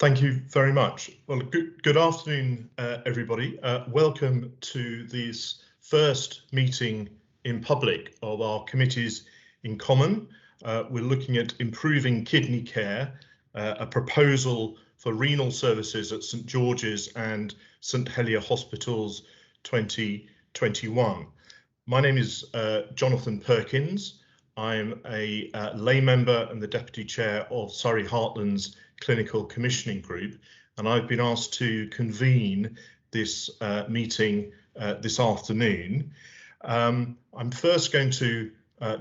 Thank you very much. Well, good afternoon, everybody. Welcome to this first meeting in public of our committees in common. We're looking at improving kidney care, a proposal for renal services at St George's and St Helier Hospitals 2021. My name is Jonathan Perkins. I'm a lay member and the Deputy Chair of Surrey Heartland's Clinical Commissioning Group, and I've been asked to convene this meeting this afternoon. I'm first going to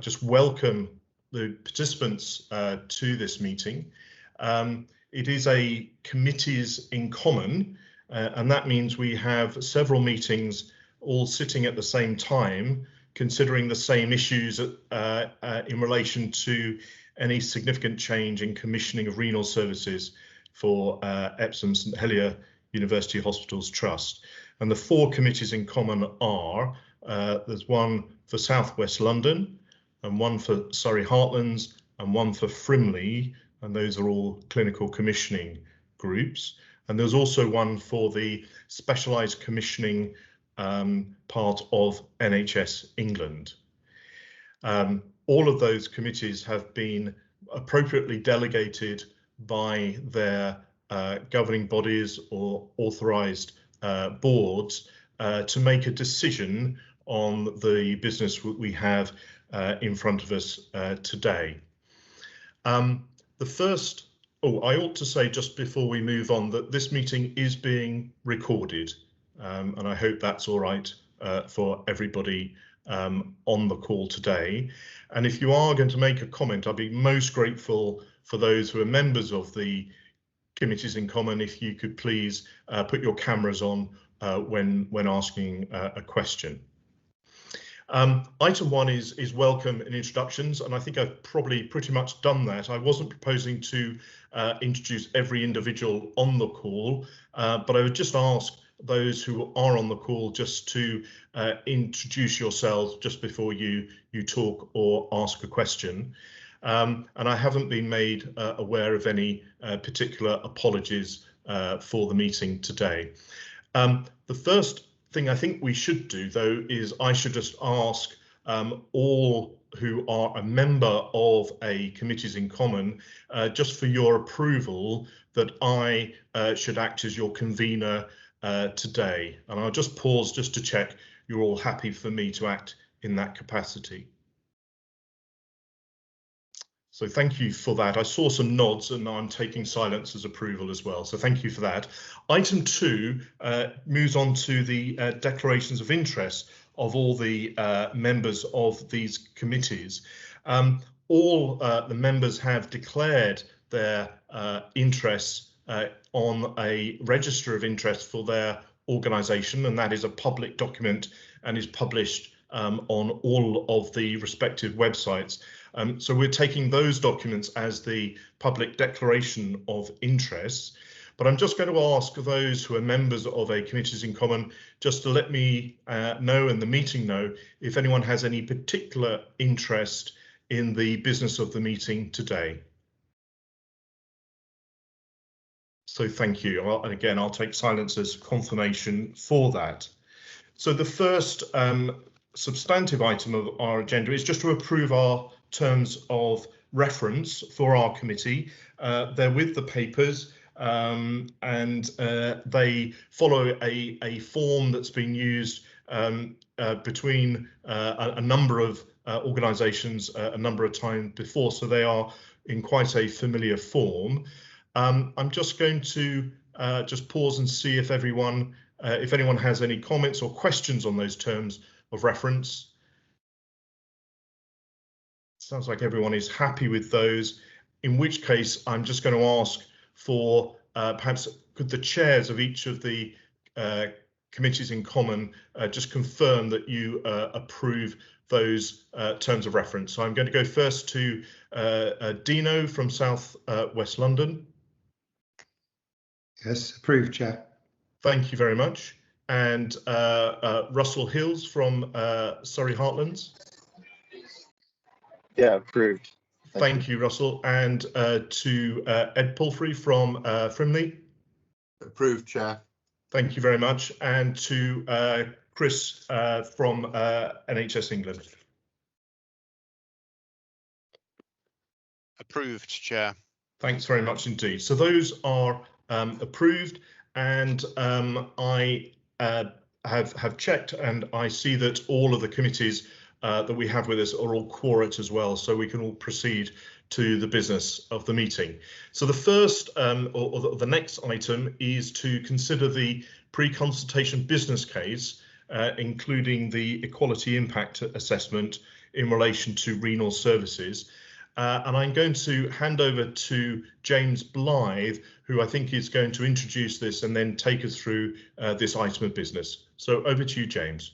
just welcome the participants to this meeting. It is a committees in common, and that means we have several meetings all sitting at the same time, considering the same issues in relation to any significant change in commissioning of renal services for Epsom St Helier University Hospitals Trust. And the four committees in common are, there's one for South West London, and one for Surrey Heartlands, and one for Frimley, and those are all clinical commissioning groups. And there's also one for the specialised commissioning part of NHS England. All of those committees have been appropriately delegated by their governing bodies or authorised boards to make a decision on the business we have in front of us today. The first, I ought to say just before we move on that this meeting is being recorded, and I hope that's all right for everybody on the call today. And if you are going to make a comment, I'd be most grateful for those who are members of the committees in common if you could please put your cameras on when asking a question. Item one is welcome and introductions, and I think I've probably pretty much done that. I wasn't proposing to introduce every individual on the call, but I would just ask those who are on the call just to introduce yourselves just before you talk or ask a question. And I haven't been made aware of any particular apologies for the meeting today. The first thing I think we should do, though, is I should just ask all who are a member of a committees in common just for your approval that I should act as your convener today. And I'll just pause just to check you're all happy for me to act in that capacity. So thank you for that. I saw some nods and I'm taking silence as approval as well. So thank you for that. Item 2 moves on to the declarations of interest of all the members of these committees. All the members have declared their interests on a register of interest for their organisation, and that is a public document and is published on all of the respective websites. So we're taking those documents as the public declaration of interest. But I'm just going to ask those who are members of a committees in common just to let me know and the meeting know if anyone has any particular interest in the business of the meeting today. So thank you. And again, I'll take silence as confirmation for that. So the first substantive item of our agenda is just to approve our terms of reference for our committee. They're with the papers and they follow a form that's been used between a number of organisations a number of times before, so they are in quite a familiar form. I'm just going to just pause and see if anyone has any comments or questions on those terms of reference. Sounds like everyone is happy with those, in which case I'm just going to ask for perhaps could the chairs of each of the committees in common just confirm that you approve those terms of reference. So I'm going to go first to Dino from South West London. Yes, approved, Chair. Thank you very much. And Russell Hills from Surrey Heartlands. Yeah, approved. Thank you, Russell. And to Ed Palfrey from Frimley. Approved, Chair. Thank you very much. And to Chris from NHS England. Approved, Chair. Thanks very much indeed. So those are approved, and I have checked, and I see that all of the committees that we have with us are all quorate as well, so we can all proceed to the business of the meeting. So the first or the next item is to consider the pre-consultation business case, including the equality impact assessment in relation to renal services. And I'm going to hand over to James Blythe, who I think is going to introduce this and then take us through this item of business. So over to you, James.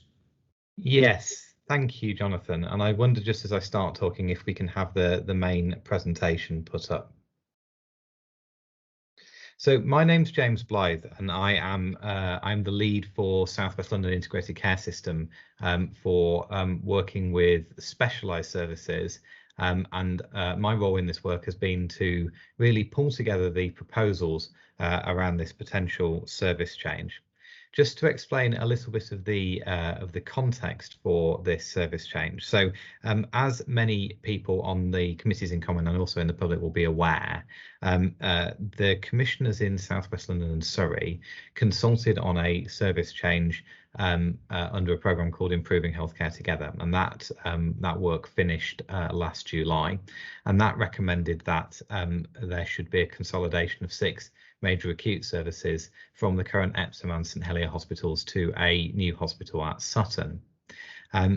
Yes, thank you, Jonathan. And I wonder, just as I start talking, if we can have the main presentation put up. So my name's James Blythe, and I'm the lead for South West London Integrated Care System for working with specialised services. And my role in this work has been to really pull together the proposals around this potential service change. Just to explain a little bit of the context for this service change. So as many people on the committees in common and also in the public will be aware, the commissioners in South West London and Surrey consulted on a service change under a programme called Improving Healthcare Together, and that work finished last July, and that recommended that there should be a consolidation of 6 major acute services from the current Epsom and St Helier hospitals to a new hospital at Sutton.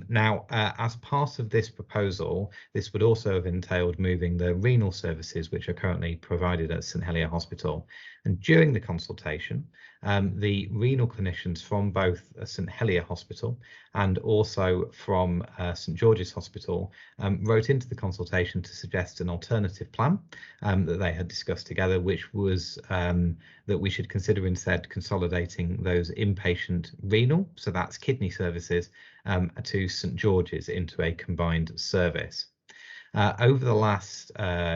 Now, as part of this proposal, this would also have entailed moving the renal services, which are currently provided at St Helier Hospital. And during the consultation, the renal clinicians from both St Helier Hospital and also from St George's Hospital wrote into the consultation to suggest an alternative plan that they had discussed together, which was that we should consider instead consolidating those inpatient renal, so that's kidney services, to St George's into a combined service. Over the last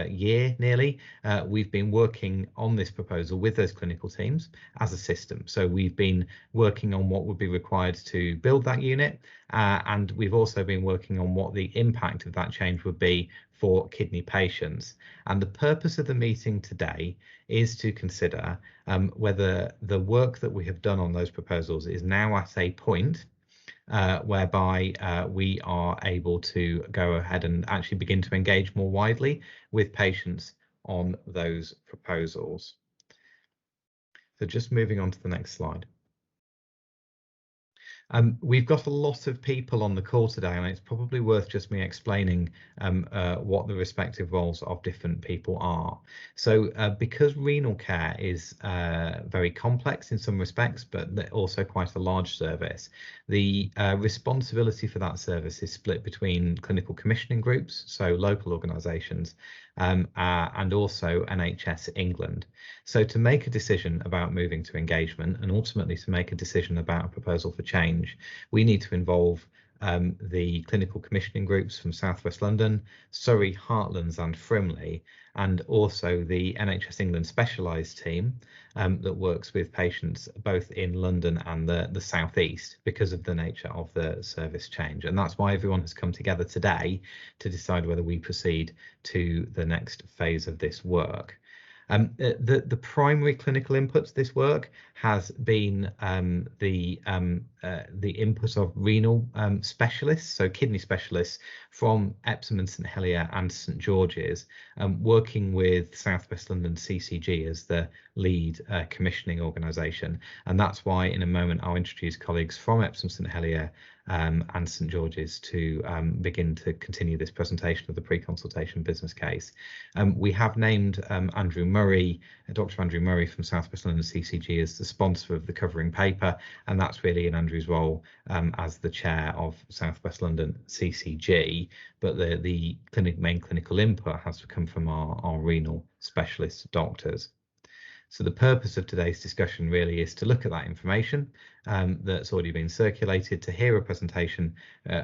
year nearly, we've been working on this proposal with those clinical teams as a system. So we've been working on what would be required to build that unit, and we've also been working on what the impact of that change would be for kidney patients. And the purpose of the meeting today is to consider whether the work that we have done on those proposals is now at a point whereby we are able to go ahead and actually begin to engage more widely with patients on those proposals. So just moving on to the next slide. We've got a lot of people on the call today, and it's probably worth just me explaining what the respective roles of different people are. So because renal care is very complex in some respects, but also quite a large service, the responsibility for that service is split between clinical commissioning groups, so local organisations, and also NHS England. So to make a decision about moving to engagement and ultimately to make a decision about a proposal for change, we need to involve the clinical commissioning groups from South West London, Surrey, Heartlands and Frimley, and also the NHS England specialised team that works with patients both in London and the South East because of the nature of the service change. And that's why everyone has come together today to decide whether we proceed to the next phase of this work. The primary clinical input to this work has been the input of renal specialists, so kidney specialists from Epsom and St Helier and St George's, working with South West London CCG as the lead commissioning organisation. And that's why in a moment I'll introduce colleagues from Epsom St Helier and St George's to begin to continue this presentation of the pre-consultation business case. We have named Andrew Murray, Dr. Andrew Murray from South West London CCG as the sponsor of the covering paper, and that's really in Andrew's role as the chair of South West London CCG, but the main clinical input has to come from our renal specialist doctors. So the purpose of today's discussion really is to look at that information that's already been circulated, to hear a presentation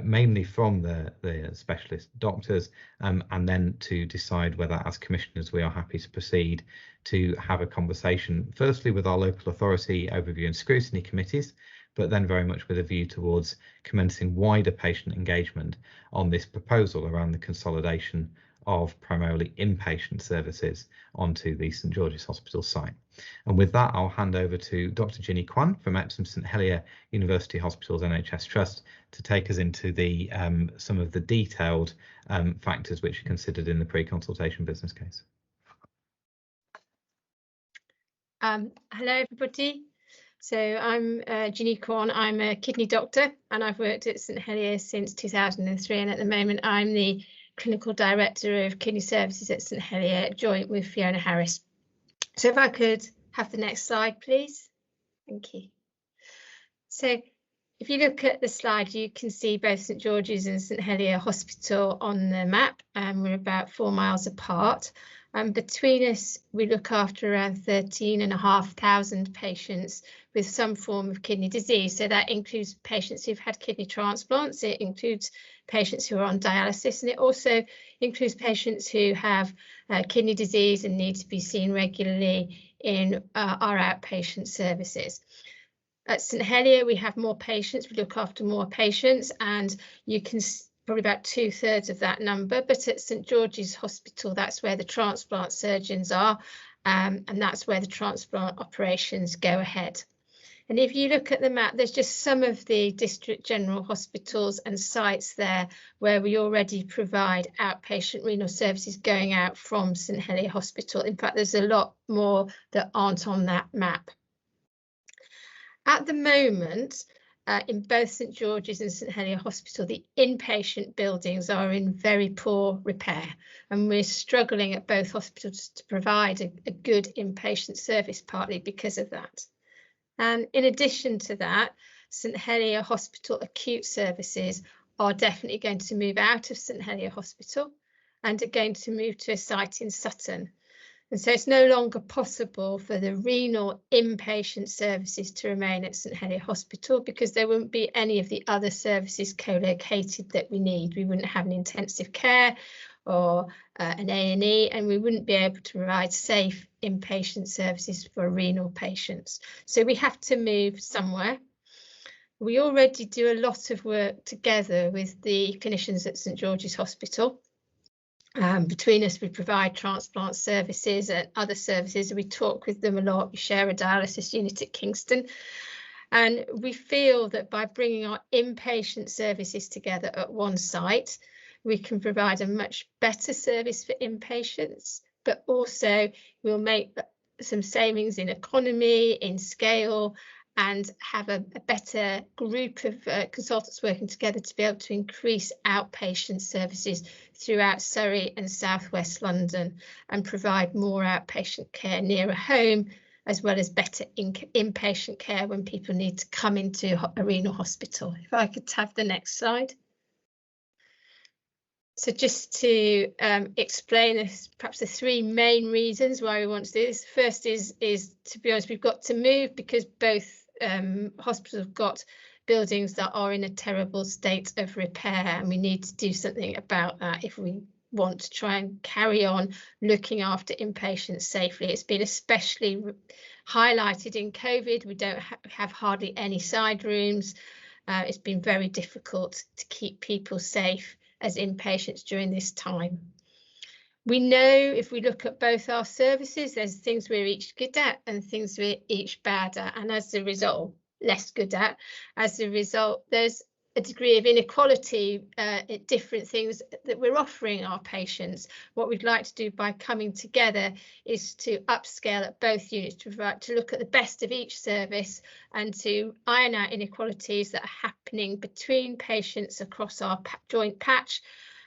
mainly from the specialist doctors, and then to decide whether, as commissioners, we are happy to proceed to have a conversation, firstly with our local authority overview and scrutiny committees, but then very much with a view towards commencing wider patient engagement on this proposal around the consolidation of primarily inpatient services onto the St George's Hospital site. And with that, I'll hand over to Dr. Jeannie Corn from Epsom St Helier University Hospitals NHS Trust to take us into the some of the detailed factors which are considered in the pre-consultation business case. Hello everybody. So I'm Jeannie Corn. I'm a kidney doctor and I've worked at St Helier since 2003, and at the moment I'm the Clinical Director of Kidney Services at St Helier, joint with Fiona Harris. So if I could have the next slide, please. Thank you. So if you look at the slide, you can see both St George's and St Helier Hospital on the map, and we're about 4 miles apart. Between us, we look after around 13,500 patients with some form of kidney disease. So that includes patients who've had kidney transplants, it includes patients who are on dialysis, and it also includes patients who have kidney disease and need to be seen regularly in our outpatient services. At St Helier, we have more patients, we look after more patients, and you can probably about 2/3 of that number, but at St George's Hospital, that's where the transplant surgeons are, and that's where the transplant operations go ahead. And if you look at the map, there's just some of the district general hospitals and sites there where we already provide outpatient renal services going out from St Helier Hospital. In fact, there's a lot more that aren't on that map. At the moment, in both St George's and St Helier Hospital, the inpatient buildings are in very poor repair, and we're struggling at both hospitals to provide a good inpatient service, partly because of that. And in addition to that, St Helier Hospital acute services are definitely going to move out of St Helier Hospital and are going to move to a site in Sutton. And so it's no longer possible for the renal inpatient services to remain at St Helier Hospital, because there wouldn't be any of the other services co-located that we need. We wouldn't have an intensive care or an A&E, and we wouldn't be able to provide safe inpatient services for renal patients. So we have to move somewhere. We already do a lot of work together with the clinicians at St George's Hospital. Between us, we provide transplant services and other services. We talk with them a lot. We share a dialysis unit at Kingston. And we feel that by bringing our inpatient services together at one site, we can provide a much better service for inpatients, but also we'll make some savings in economy, in scale, and have a better group of consultants working together to be able to increase outpatient services throughout Surrey and South West London and provide more outpatient care nearer home, as well as better inpatient care when people need to come into a renal hospital. If I could have the next slide. So just to explain this, perhaps the 3 main reasons why we want to do this. First is to be honest, we've got to move because both hospitals have got buildings that are in a terrible state of repair, and we need to do something about that if we want to try and carry on looking after inpatients safely. It's been especially highlighted in COVID. We don't have hardly any side rooms. It's been very difficult to keep people safe as inpatients during this time. We know if we look at both our services, there's things we're each good at and things we're each bad at, and as a result, less good at. As a result, there's a degree of inequality at different things that we're offering our patients. What we'd like to do by coming together is to upscale at both units, to look at the best of each service and to iron out inequalities that are happening between patients across our joint patch.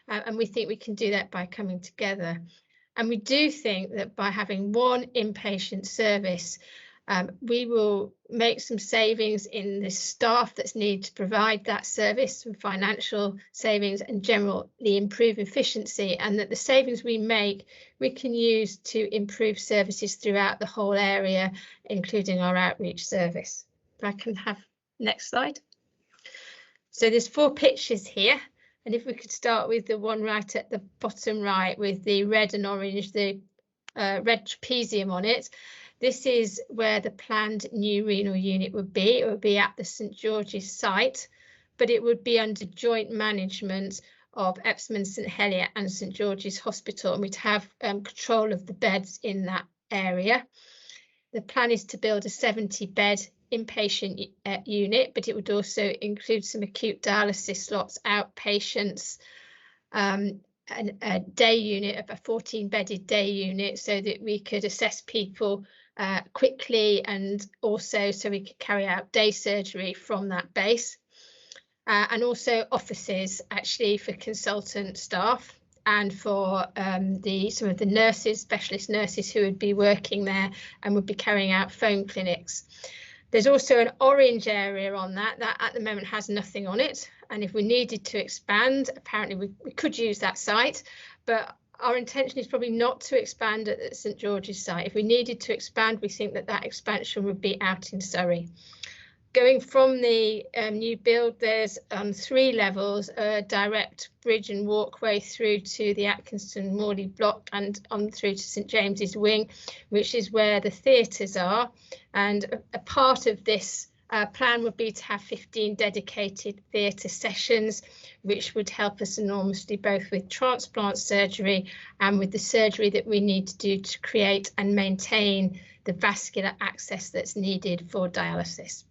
And we think we can do that by coming together. And we do think that by having one inpatient service, We will make some savings in the staff that's needed to provide that service, some financial savings and generally improve efficiency, and that the savings we make we can use to improve services throughout the whole area, including our outreach service. If I can have next slide. So there's 4 pictures here, and if we could start with the one right at the bottom right with the red and orange, the red trapezium on it. This is where the planned new renal unit would be. It would be at the St George's site, but it would be under joint management of Epsom and St Helier and St George's Hospital, and we'd have control of the beds in that area. The plan is to build a 70-bed inpatient unit, but it would also include some acute dialysis slots, outpatients, and a day unit, of a 14-bedded day unit, so that we could assess people quickly, and also so we could carry out day surgery from that base, and also offices actually for consultant staff and for some of the nurses, specialist nurses who would be working there and would be carrying out phone clinics. There's also an orange area on that at the moment has nothing on it, and if we needed to expand, apparently we could use that site, but our intention is probably not to expand at the St George's site. If we needed to expand, we think that expansion would be out in Surrey. Going from the new build, there's 3 levels, a direct bridge and walkway through to the Atkinson Morley block and on through to St James's Wing, which is where the theatres are. And a part of this plan would be to have 15 dedicated theatre sessions, which would help us enormously both with transplant surgery and with the surgery that we need to do to create and maintain the vascular access that's needed for dialysis.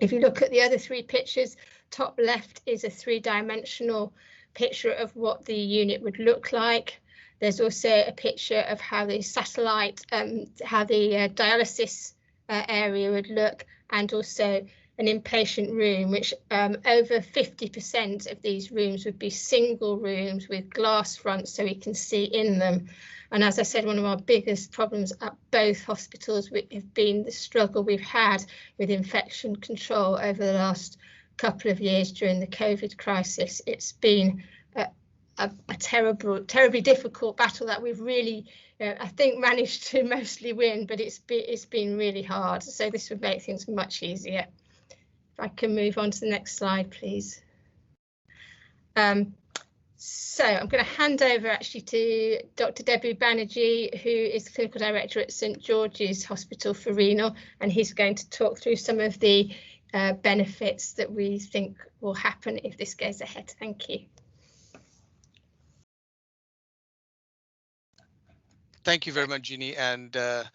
If you look at the other 3 pictures, top left is a 3-dimensional picture of what the unit would look like. There's also a picture of how the satellite, how the dialysis area would look, and also an inpatient room, which over 50% of these rooms would be single rooms with glass fronts so we can see in them. And as I said, one of our biggest problems at both hospitals have been the struggle we've had with infection control over the last couple of years during the COVID crisis. It's been a terribly difficult battle that we've really, I think, managed to mostly win, but it's been really hard. So this would make things much easier. If I can move on to the next slide, please. So I'm going to hand over actually to Dr. Debu Banerjee, who is Clinical Director at St George's Hospital for Renal, and he's going to talk through some of the benefits that we think will happen if this goes ahead. Thank you. Thank you very much, Jeannie. And the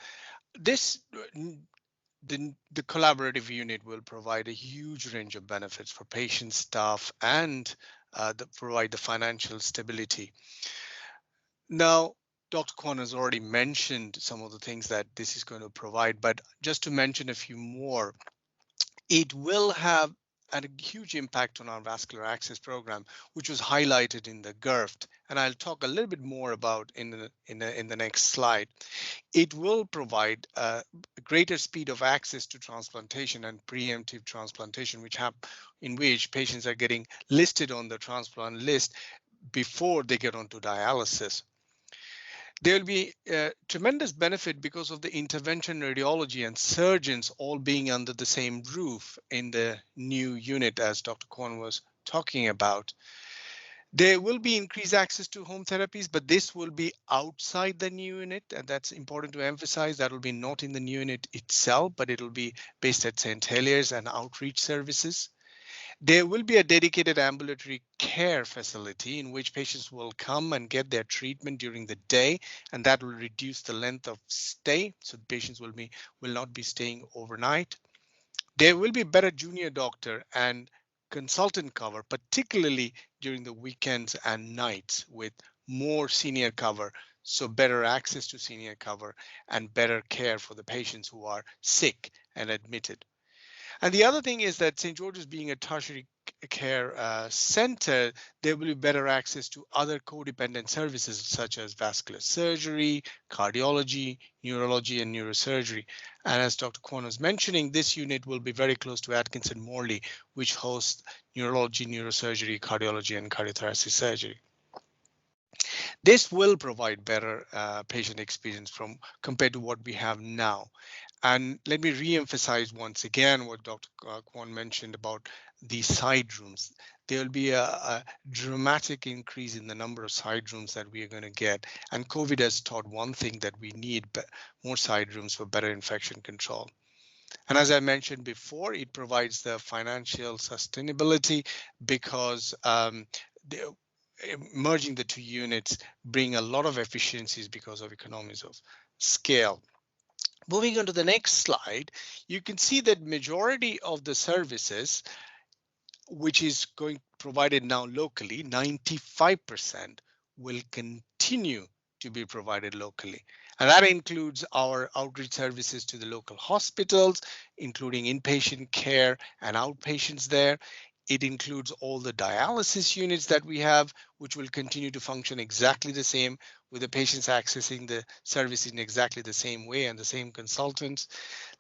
collaborative unit will provide a huge range of benefits for patients, staff, and provide the financial stability. Now, Dr. Corn has already mentioned some of the things that this is going to provide, but just to mention a few more, it will have a huge impact on our vascular access program, which was highlighted in the GIRFT, and I'll talk a little bit more about in the next slide. It will provide a greater speed of access to transplantation and preemptive transplantation, in which patients are getting listed on the transplant list before they get onto dialysis. There will be a tremendous benefit because of the intervention radiology and surgeons all being under the same roof in the new unit, as Dr. Corn was talking about. There will be increased access to home therapies, but this will be outside the new unit, and that's important to emphasize. That will be not in the new unit itself, but it will be based at St. Helier's and outreach services. There will be a dedicated ambulatory care facility in which patients will come and get their treatment during the day, and that will reduce the length of stay, so patients will not be staying overnight. There will be better junior doctor and consultant cover, particularly during the weekends and nights, with more senior cover, so better access to senior cover and better care for the patients who are sick and admitted. And the other thing is that St. George's, being a tertiary care center, there will be better access to other codependent services such as vascular surgery, cardiology, neurology, and neurosurgery. And as Dr. Corn was mentioning, this unit will be very close to Atkinson Morley, which hosts neurology, neurosurgery, cardiology, and cardiothoracic surgery. This will provide better patient experience compared to what we have now. And let me re-emphasize once again what Dr. Kwon mentioned about the side rooms. There will be a dramatic increase in the number of side rooms that we are going to get. And COVID has taught one thing, that we need more side rooms for better infection control. And as I mentioned before, it provides the financial sustainability because merging the two units bring a lot of efficiencies because of economies of scale. Moving on to the next slide, you can see that majority of the services, which is provided now locally, 95% will continue to be provided locally. And that includes our outreach services to the local hospitals, including inpatient care and outpatients there. It includes all the dialysis units that we have, which will continue to function exactly the same, with the patients accessing the service in exactly the same way and the same consultants.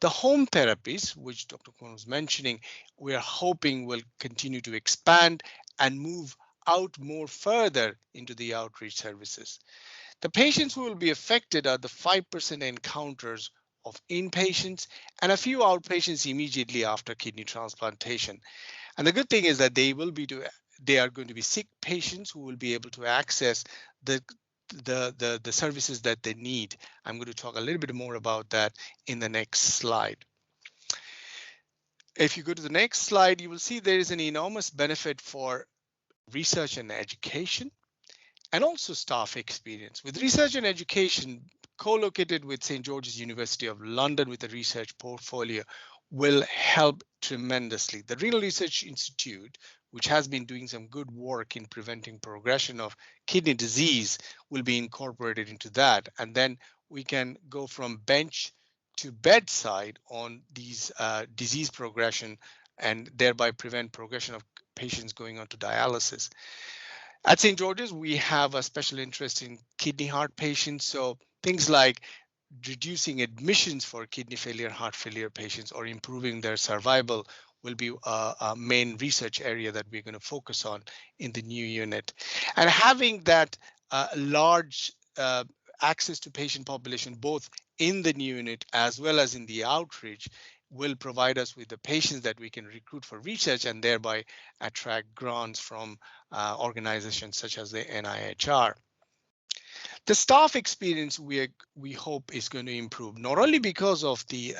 The home therapies, which Dr. Kwon was mentioning, we are hoping will continue to expand and move out more further into the outreach services. The patients who will be affected are the 5% encounters of inpatients and a few outpatients immediately after kidney transplantation. And the good thing is that they are going to be sick patients who will be able to access the services that they need. I'm going to talk a little bit more about that in the next slide. If you go to the next slide, you will see there is an enormous benefit for research and education, and also staff experience. With research and education, co-located with St. George's University of London with a research portfolio, will help tremendously. The Renal Research Institute, which has been doing some good work in preventing progression of kidney disease, will be incorporated into that. And then we can go from bench to bedside on these disease progression and thereby prevent progression of patients going on to dialysis. At St. George's, we have a special interest in kidney heart patients. So things like reducing admissions for kidney failure, heart failure patients, or improving their survival will be a main research area that we're going to focus on in the new unit. And having that large access to patient population, both in the new unit as well as in the outreach, will provide us with the patients that we can recruit for research and thereby attract grants from organizations such as the NIHR. The staff experience we hope is going to improve, not only because of the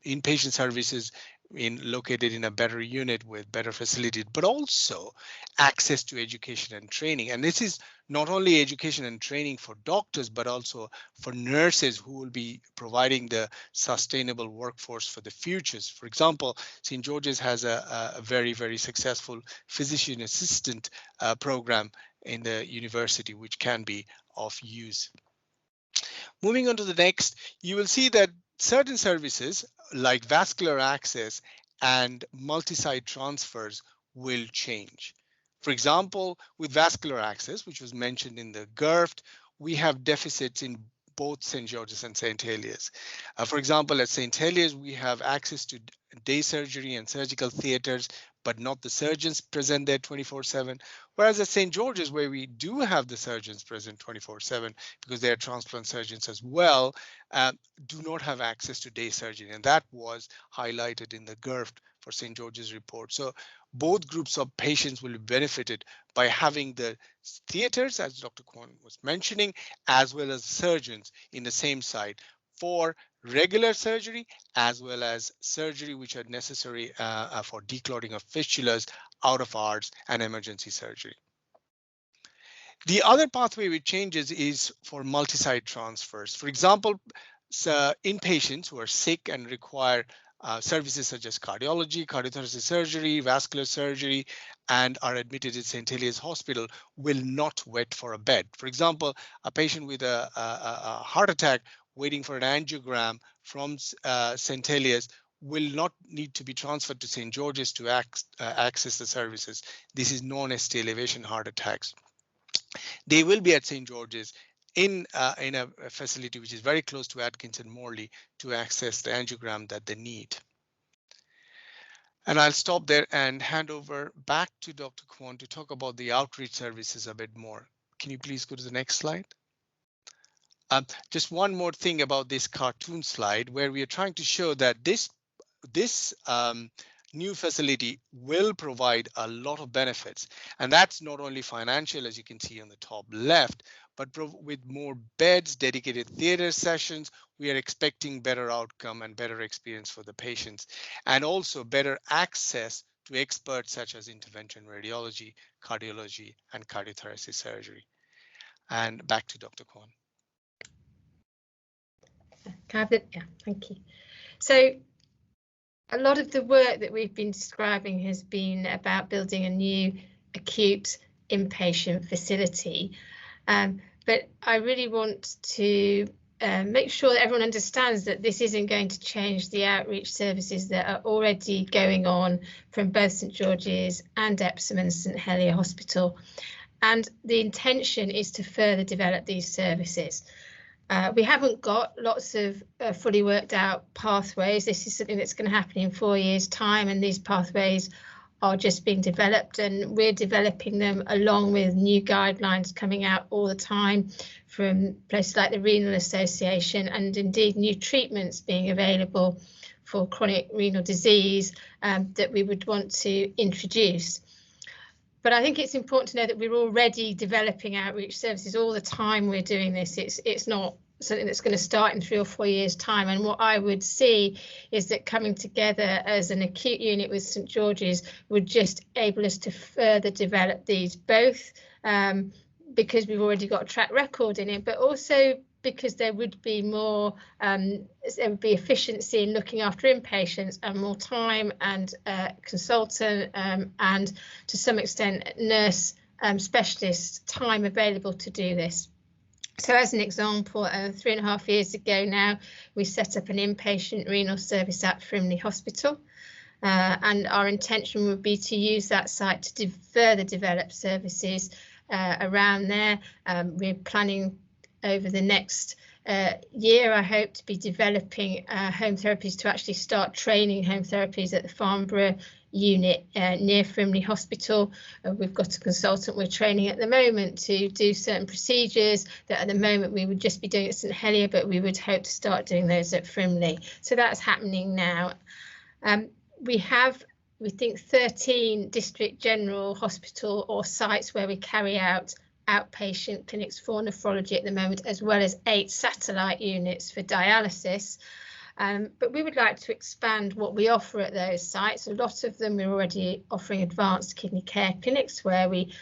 inpatient services located in a better unit with better facilities, but also access to education and training. And this is not only education and training for doctors, but also for nurses who will be providing the sustainable workforce for the futures. For example, St. George's has a very, very successful physician assistant program in the university, which can be of use. Moving on to the next, you will see that certain services like vascular access and multi-site transfers will change. For example, with vascular access, which was mentioned in the GIRFT, we have deficits in both St. George's and St. Heliers. For example, at St. Heliers, we have access to day surgery and surgical theaters, but not the surgeons present there 24/7. Whereas at St. George's, where we do have the surgeons present 24/7, because they are transplant surgeons as well, do not have access to day surgery. And that was highlighted in the GIRFT for St. George's report. So both groups of patients will be benefited by having the theaters, as Dr. Kwon was mentioning, as well as surgeons in the same site for regular surgery, as well as surgery which are necessary for declotting of fistulas, out of hours, and emergency surgery. The other pathway which changes is for multi-site transfers. For example, inpatients who are sick and require services such as cardiology, cardiothoracic surgery, vascular surgery, and are admitted at St. Heliers Hospital will not wait for a bed. For example, a patient with a heart attack waiting for an angiogram from St. Heliers will not need to be transferred to St. George's to access the services. This is known as ST elevation heart attacks. They will be at St. George's in a facility which is very close to Atkinson Morley to access the angiogram that they need. And I'll stop there and hand over back to Dr. Kwon to talk about the outreach services a bit more. Can you please go to the next slide? Just one more thing about this cartoon slide, where we are trying to show that this new facility will provide a lot of benefits. And that's not only financial, as you can see on the top left, but with more beds, dedicated theater sessions, we are expecting better outcome and better experience for the patients, and also better access to experts such as intervention radiology, cardiology, and cardiothoracic surgery. And back to Dr. Kwon. Yeah, thank you. So a lot of the work that we've been describing has been about building a new acute inpatient facility. But I really want to make sure that everyone understands that this isn't going to change the outreach services that are already going on from both St George's and Epsom and St Helier Hospital. And the intention is to further develop these services. We haven't got lots of fully worked out pathways. This is something that's going to happen in 4 years' time, and these pathways are just being developed, and we're developing them along with new guidelines coming out all the time from places like the Renal Association, and indeed new treatments being available for chronic renal disease that we would want to introduce. But I think it's important to know that we're already developing outreach services all the time. We're doing this. It's not something that's going to start in 3 or 4 years' time. And what I would see is that coming together as an acute unit with St George's would just enable us to further develop these, both because we've already got a track record in it, but also because there would be more, there would be efficiency in looking after inpatients and more time and consultant and to some extent nurse specialist time available to do this. So as an example, 3.5 years ago now, we set up an inpatient renal service at Frimley Hospital. And our intention would be to use that site to further develop services around there. We're planning over the next year, I hope, to be developing home therapies, to actually start training home therapies at the Farnborough unit near Frimley Hospital. We've got a consultant we're training at the moment to do certain procedures that at the moment we would just be doing at St Helier, but we would hope to start doing those at Frimley. So that's happening now. We have, we think, 13 district general hospital or sites where we carry out outpatient clinics for nephrology at the moment, as well as 8 satellite units for dialysis. But we would like to expand what we offer at those sites. A lot of them we're already offering advanced kidney care clinics where we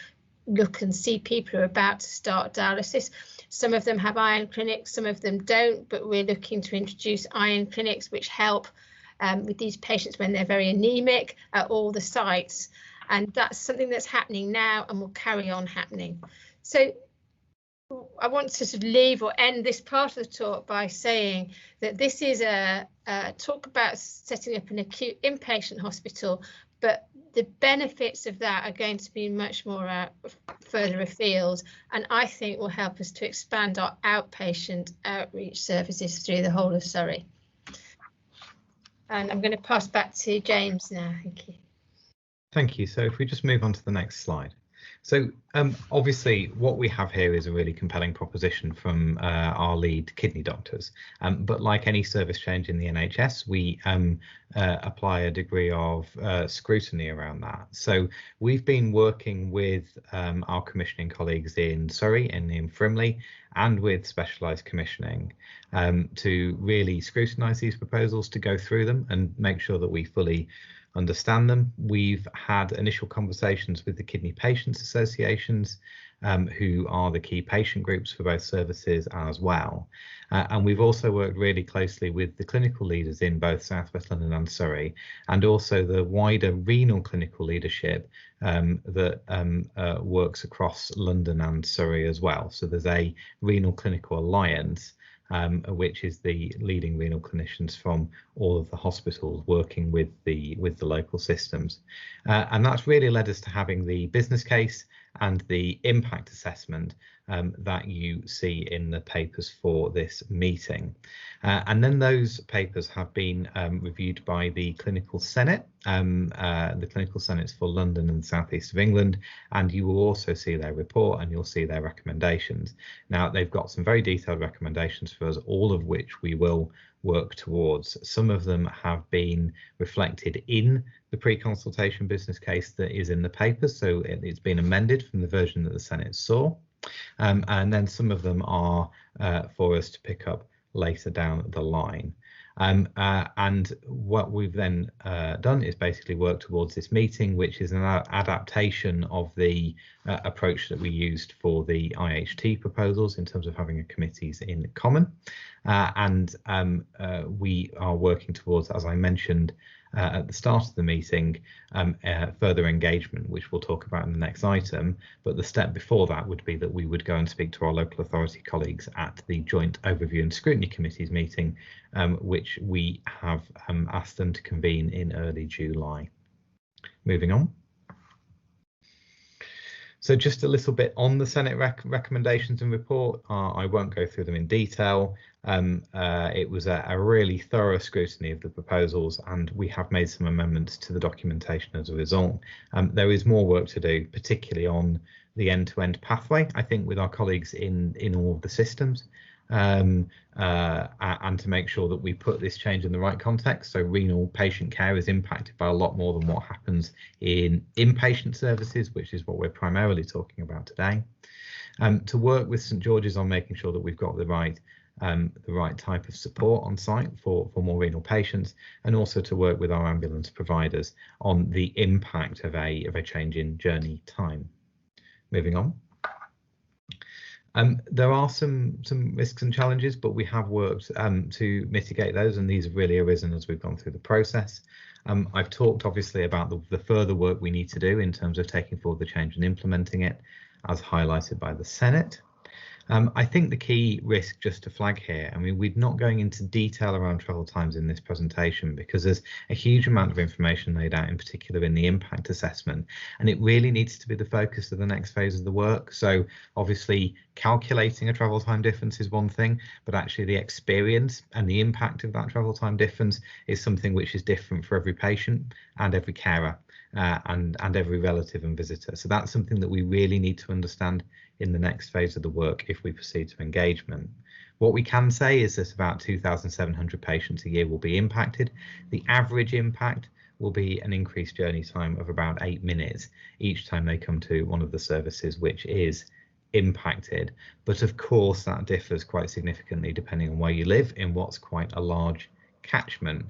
look and see people who are about to start dialysis. Some of them have iron clinics, some of them don't, but we're looking to introduce iron clinics which help with these patients when they're very anemic at all the sites. And that's something that's happening now and will carry on happening. So I want to sort of leave or end this part of the talk by saying that this is a talk about setting up an acute inpatient hospital, but the benefits of that are going to be much more further afield, and I think will help us to expand our outpatient outreach services through the whole of Surrey. And I'm going to pass back to James now. Thank you. Thank you. So if we just move on to the next slide. So obviously what we have here is a really compelling proposition from our lead kidney doctors. But like any service change in the NHS, we apply a degree of scrutiny around that. So we've been working with our commissioning colleagues in Surrey and in Frimley and with specialised commissioning to really scrutinise these proposals, to go through them and make sure that we fully understand them. We've had initial conversations with the kidney patients associations, who are the key patient groups for both services as well. And we've also worked really closely with the clinical leaders in both South West London and Surrey, and also the wider renal clinical leadership that works across London and Surrey as well. So there's a renal clinical alliance which is the leading renal clinicians from all of the hospitals working with the local systems. And that's really led us to having the business case and the impact assessment that you see in the papers for this meeting. And then those papers have been reviewed by the Clinical Senate, the Clinical Senates for London and the South East of England, and you will also see their report and you'll see their recommendations. Now, they've got some very detailed recommendations for us, all of which we will work towards. Some of them have been reflected in the pre-consultation business case that is in the papers, so it's been amended from the version that the Senate saw. And then some of them are for us to pick up later down the line. And what we've then done is basically work towards this meeting, which is an adaptation of the approach that we used for the IHT proposals in terms of having a committees in common. We are working towards, as I mentioned at the start of the meeting, further engagement, which we'll talk about in the next item. But the step before that would be that we would go and speak to our local authority colleagues at the Joint Overview and Scrutiny Committees meeting, which we have asked them to convene in early July. Moving on. So just a little bit on the Senate recommendations and report. I won't go through them in detail. It was a really thorough scrutiny of the proposals, and we have made some amendments to the documentation as a result. There is more work to do, particularly on the end-to-end pathway, I think, with our colleagues in all of the systems, and to make sure that we put this change in the right context. So renal patient care is impacted by a lot more than what happens in inpatient services, which is what we're primarily talking about today. To work with St George's on making sure that we've got the right type of support on site for more renal patients, and also to work with our ambulance providers on the impact of a change in journey time. Moving on. There are some risks and challenges, but we have worked to mitigate those, and these have really arisen as we've gone through the process. I've talked obviously about the further work we need to do in terms of taking forward the change and implementing it, as highlighted by the Senate. I think the key risk, just to flag here, I mean, we're not going into detail around travel times in this presentation because there's a huge amount of information laid out, in particular in the impact assessment, and it really needs to be the focus of the next phase of the work. So obviously calculating a travel time difference is one thing, but actually the experience and the impact of that travel time difference is something which is different for every patient and every carer and every relative and visitor. So that's something that we really need to understand in the next phase of the work if we proceed to engagement. What we can say is that about 2,700 patients a year will be impacted. The average impact will be an increased journey time of about 8 minutes each time they come to one of the services which is impacted. But of course that differs quite significantly depending on where you live in what's quite a large catchment.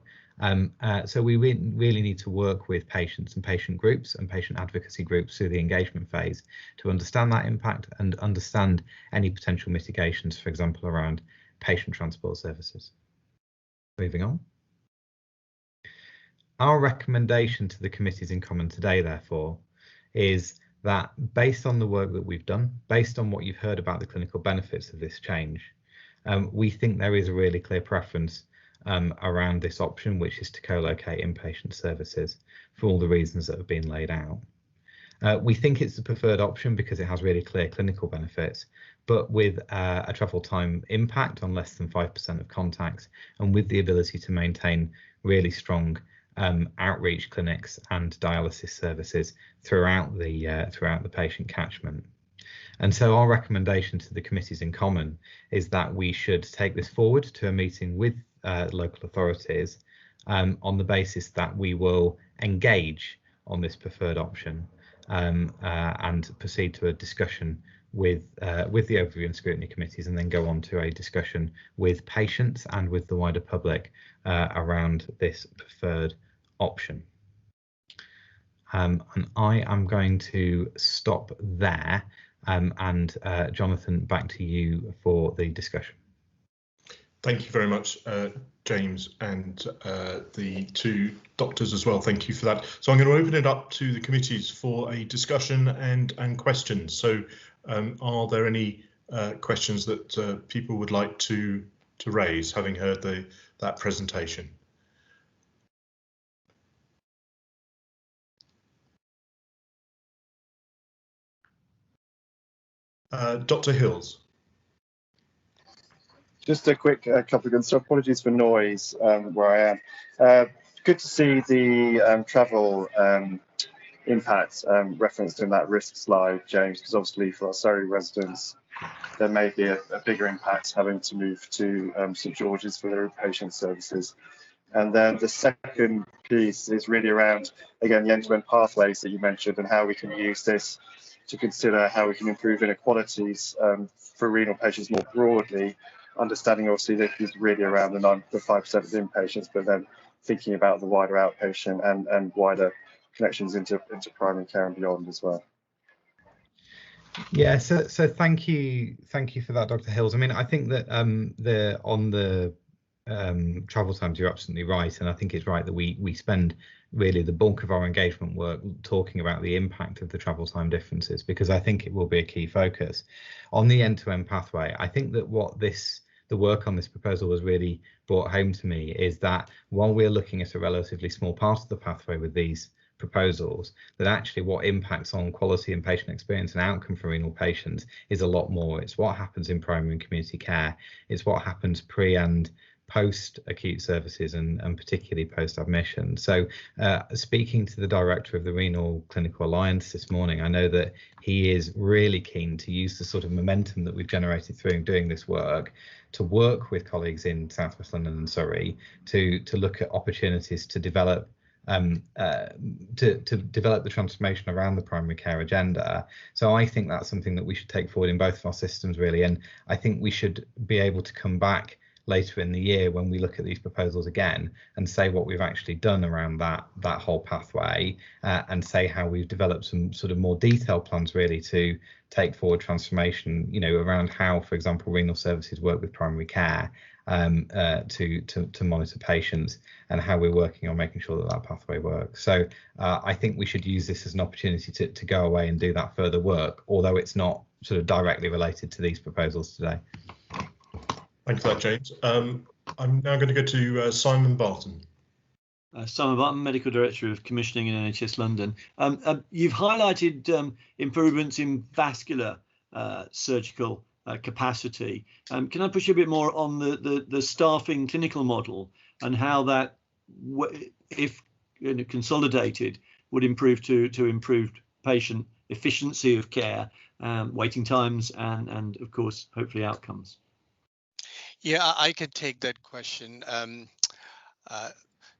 So we really need to work with patients and patient groups and patient advocacy groups through the engagement phase to understand that impact and understand any potential mitigations, for example, around patient transport services. Moving on. Our recommendation to the committees in common today, therefore, is that based on the work that we've done, based on what you've heard about the clinical benefits of this change, we think there is a really clear preference around this option, which is to co-locate inpatient services for all the reasons that have been laid out. We think it's the preferred option because it has really clear clinical benefits, but with a travel time impact on less than 5% of contacts, and with the ability to maintain really strong outreach clinics and dialysis services throughout the patient catchment. And so our recommendation to the committees in common is that we should take this forward to a meeting with local authorities on the basis that we will engage on this preferred option and proceed to a discussion with the Overview and Scrutiny Committees, and then go on to a discussion with patients and with the wider public around this preferred option. And I am going to stop there. And Jonathan, back to you for the discussion. Thank you very much, James, and the two doctors as well. Thank you for that. So I'm going to open it up to the committees for a discussion and questions. So are there any questions that people would like to to raise, having heard that presentation. Dr. Hills. Just a quick couple of things. So apologies for noise where I am. Good to see the travel impact referenced in that risk slide, James, because obviously for our Surrey residents, there may be a bigger impact having to move to St George's for their patient services. And then the second piece is really around, again, the end-to-end pathways that you mentioned and how we can use this to consider how we can improve inequalities for renal patients more broadly, understanding obviously this is really around the 5% of the inpatients, but then thinking about the wider outpatient and wider connections into primary care and beyond as well. Yeah, so thank you for that, Dr. Hills. I mean, I think that on the travel times, you're absolutely right, and I think it's right that we spend really the bulk of our engagement work talking about the impact of the travel time differences, because I think it will be a key focus on the end-to-end pathway. I think that what the work on this proposal has really brought home to me is that while we're looking at a relatively small part of the pathway with these proposals, that actually what impacts on quality and patient experience and outcome for renal patients is a lot more. It's what happens in primary and community care. It's what happens pre and post acute services and particularly post admission. So speaking to the director of the Renal Clinical Alliance this morning, I know that he is really keen to use the sort of momentum that we've generated through doing this work to work with colleagues in South West London and Surrey to look at opportunities to develop the transformation around the primary care agenda. So I think that's something that we should take forward in both of our systems, really, and I think we should be able to come back later in the year when we look at these proposals again and say what we've actually done around that whole pathway, and say how we've developed some sort of more detailed plans really to take forward transformation, you know, around how, for example, renal services work with primary care to monitor patients, and how we're working on making sure that pathway works. So I think we should use this as an opportunity to go away and do that further work, although it's not sort of directly related to these proposals today. Thanks for that, James. I'm now going to go to Simon Barton. Simon Barton, Medical Director of Commissioning in NHS London. You've highlighted improvements in vascular surgical capacity. Can I push you a bit more on the staffing clinical model and how that, if consolidated, would improve to improved patient efficiency of care, waiting times, and of course, hopefully outcomes? Yeah, I could take that question,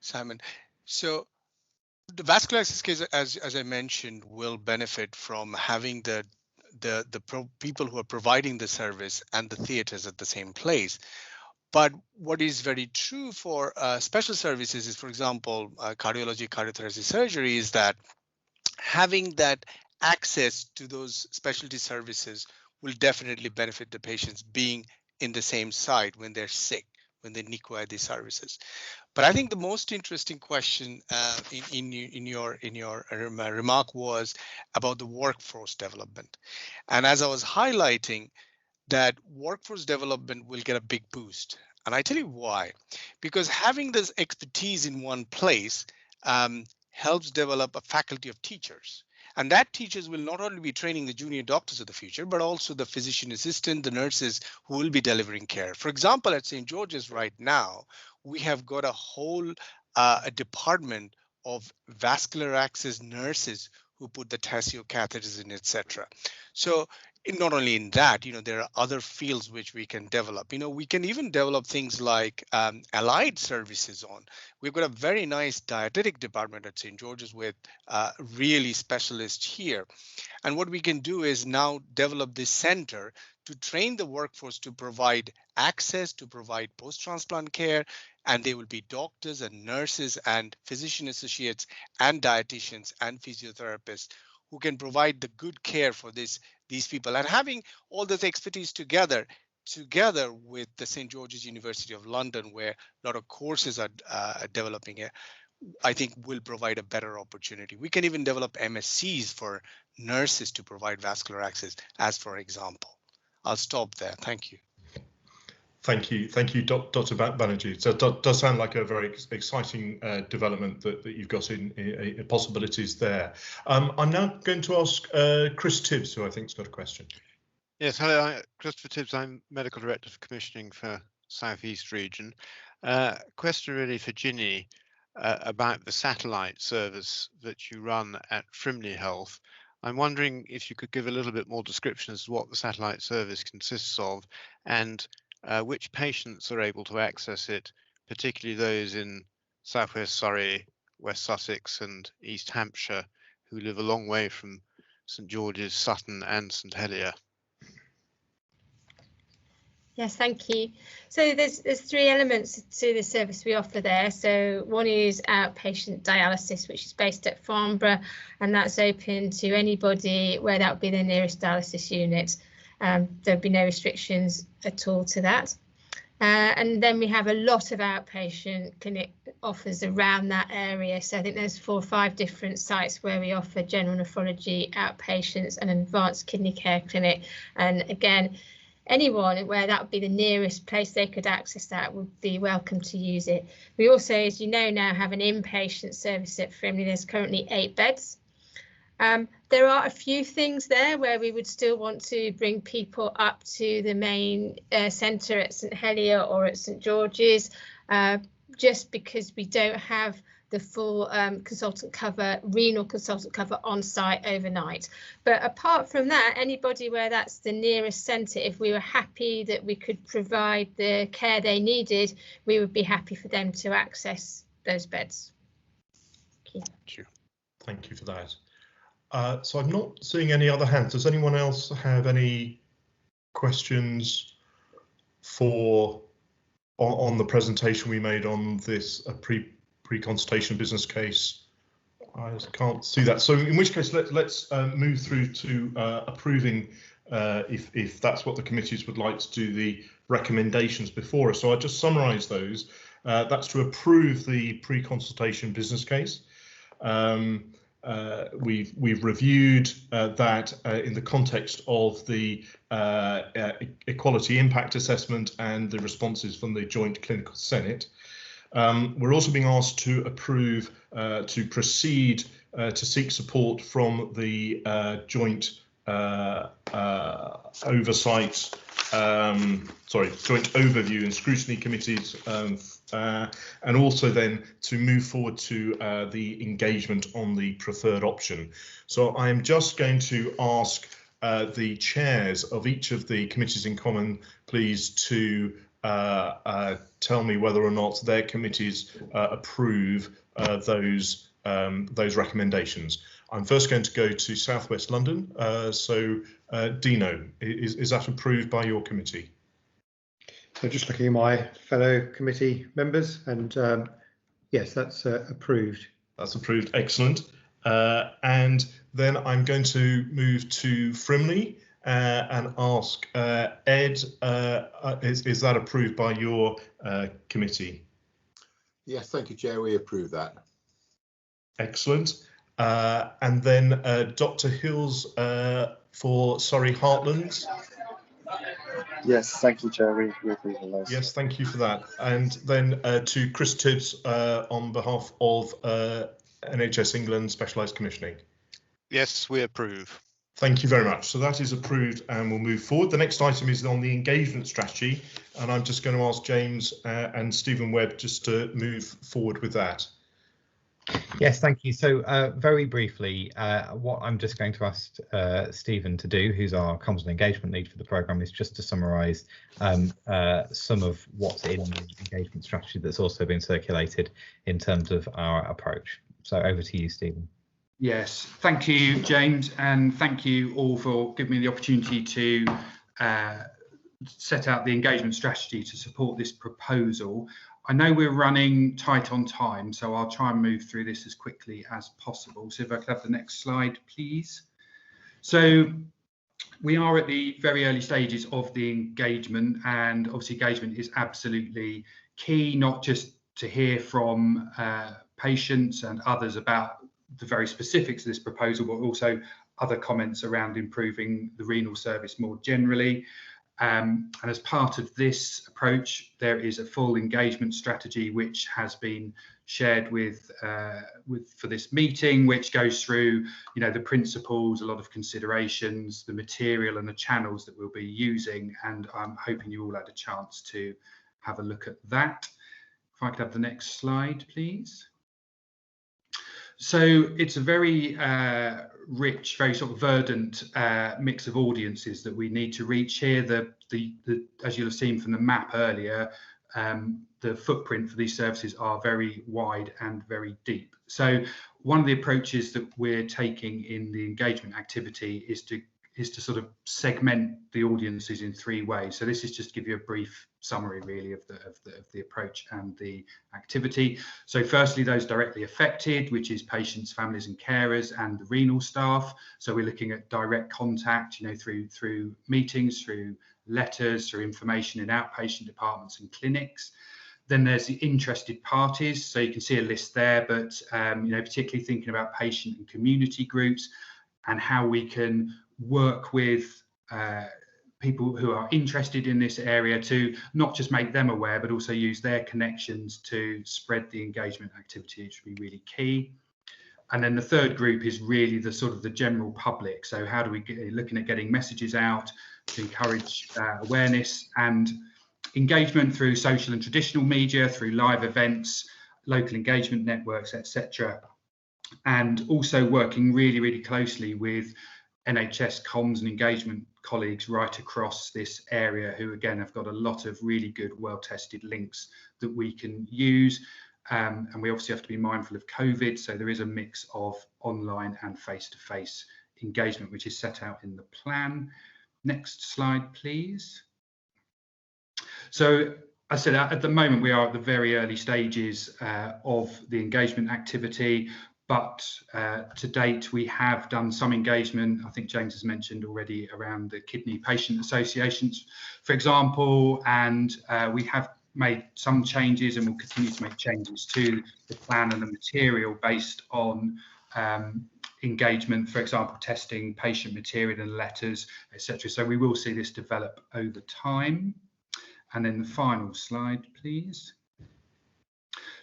Simon. So the vascular access case, as I mentioned, will benefit from having the people who are providing the service and the theaters at the same place. But what is very true for special services is, for example, cardiology, cardiothoracic surgery, is that having that access to those specialty services will definitely benefit the patients being in the same site when they're sick, when they require these services. But I think the most interesting question in your remark was about the workforce development. And as I was highlighting, that workforce development will get a big boost. And I tell you why. Because having this expertise in one place helps develop a faculty of teachers. And that teachers will not only be training the junior doctors of the future, but also the physician assistant, the nurses who will be delivering care. For example, at St. George's right now, we have got a whole a department of vascular access nurses who put the Tassio catheters in, etc. So not only in that, there are other fields which we can develop. We can even develop things like allied services on. We've got a very nice dietetic department at St. George's with really specialists here. And what we can do is now develop this center to train the workforce to provide access, to provide post-transplant care, and they will be doctors and nurses and physician associates and dietitians and physiotherapists who can provide the good care for these people. And having all this expertise together with the St. George's University of London, where a lot of courses are developing it, I think will provide a better opportunity. We can even develop MSCs for nurses to provide vascular access, as for example. I'll stop there. Thank you. Thank you, Dr. Banerjee. So it does sound like a very exciting development that you've got in possibilities there. I'm now going to ask Chris Tibbs, who I think's got a question. Yes, hello, I'm Christopher Tibbs. I'm Medical Director for Commissioning for South East Region. Question really for Jeannie about the satellite service that you run at Frimley Health. I'm wondering if you could give a little bit more description as to what the satellite service consists of and which patients are able to access it, particularly those in Southwest Surrey, West Sussex and East Hampshire who live a long way from St George's, Sutton and St Helier. Yes, thank you. So there's three elements to the service we offer there. So one is outpatient dialysis, which is based at Farnborough, and that's open to anybody where that would be their nearest dialysis unit. There'd be no restrictions at all to that. And then we have a lot of outpatient clinic offers around that area. So I think there's 4 or 5 different sites where we offer general nephrology outpatients and an advanced kidney care clinic. And again, anyone where that would be the nearest place they could access that would be welcome to use it. We also, as you know, now have an inpatient service at Frimley. There's currently 8 beds. There are a few things there where we would still want to bring people up to the main centre at St Helier or at St George's, just because we don't have the full consultant cover, renal consultant cover on site overnight. But apart from that, anybody where that's the nearest centre, if we were happy that we could provide the care they needed, we would be happy for them to access those beds. Thank you. Thank you for that. So I'm not seeing any other hands. Does anyone else have any questions on the presentation we made on this pre-consultation business case? I can't see that. So in which case, let's move through to approving, if that's what the committees would like to do, the recommendations before us. So I'll just summarise those. That's to approve the pre-consultation business case. We've reviewed that in the context of the equality impact assessment and the responses from the Joint Clinical Senate. We're also being asked to approve to proceed to seek support from the joint joint overview and scrutiny committees, and also then to move forward to the engagement on the preferred option. So I'm just going to ask the chairs of each of the committees in common, please, to tell me whether or not their committees approve those recommendations. I'm first going to go to South West London. So Dino, is that approved by your committee? So just looking at my fellow committee members, and yes, that's approved. That's approved. Excellent. And then I'm going to move to Frimley and ask Ed, is that approved by your committee? Yes, thank you, Chair. We approve that. Excellent. And then Dr. Hills for Surrey Heartlands. Yes, thank you, Chair. We approve of those. Yes, thank you for that. And then to Chris Tibbs on behalf of NHS England Specialised Commissioning. Yes, we approve. Thank you very much. So that is approved and we'll move forward. The next item is on the engagement strategy, and I'm just going to ask James and Stephen Webb just to move forward with that. Yes, thank you. So very briefly, what I'm just going to ask Stephen to do, who's our comms and engagement lead for the programme, is just to summarise some of what's in the engagement strategy that's also been circulated in terms of our approach. So over to you, Stephen. Yes, thank you, James, and thank you all for giving me the opportunity to set out the engagement strategy to support this proposal. I know we're running tight on time, so I'll try and move through this as quickly as possible. So if I could have the next slide, please. So we are at the very early stages of the engagement, and obviously engagement is absolutely key, not just to hear from patients and others about the very specifics of this proposal, but also other comments around improving the renal service more generally. And as part of this approach, there is a full engagement strategy which has been shared with for this meeting, which goes through, you know, the principles, a lot of considerations, the material and the channels that we'll be using. And I'm hoping you all had a chance to have a look at that. If I could have the next slide, please. So it's a very rich, very sort of verdant mix of audiences that we need to reach here. As you'll have seen from the map earlier, the footprint for these services are very wide and very deep. So one of the approaches that we're taking in the engagement activity is to sort of segment the audiences in 3 ways. So this is just to give you a brief summary really of the approach and the activity. So firstly, those directly affected, which is patients, families and carers, and the renal staff. So we're looking at direct contact, you know, through meetings, through letters, through information in outpatient departments and clinics. Then there's the interested parties. So you can see a list there, but you know, particularly thinking about patient and community groups and how we can work with people who are interested in this area to not just make them aware, but also use their connections to spread the engagement activity, which would be really key. And then the third group is really the sort of the general public. So how do we get looking at getting messages out to encourage awareness and engagement through social and traditional media, through live events, local engagement networks, etc. And also working really, really closely with NHS comms and engagement colleagues right across this area, who again have got a lot of really good, well-tested links that we can use. And we obviously have to be mindful of COVID, so there is a mix of online and face-to-face engagement, which is set out in the plan. Next slide, please. So I said at the moment we are at the very early stages of the engagement activity. But to date, we have done some engagement. I think James has mentioned already around the kidney patient associations, for example, and we have made some changes and will continue to make changes to the plan and the material based on engagement, for example, testing patient material and letters, etc. So we will see this develop over time. And then the final slide, please.